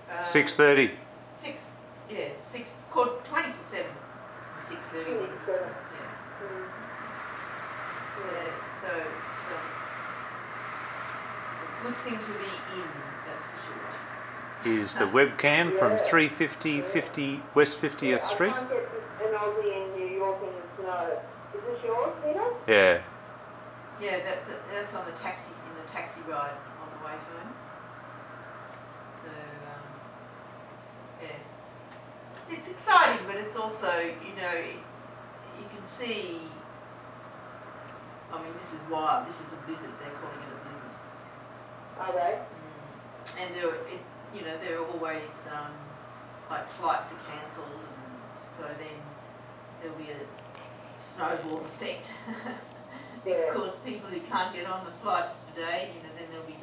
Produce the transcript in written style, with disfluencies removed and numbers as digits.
6:30. 20 to 7. 6:30. Yeah. Yeah. So it's a good thing to be in. That's for sure. Is the webcam from 350 West 50th Street? I can't get an Aussie in New York and snow. Is this yours, Peter? Yeah. Yeah, that's on the taxi, in the taxi ride on the way home. So, yeah. It's exciting, but it's also, you can see, I mean, this is wild. This is a blizzard. They're calling it a blizzard. Are they? And there are always, like, flights are cancelled, and so then there'll be a snowball effect. Yeah. Of course, people who can't get on the flights today, then there'll be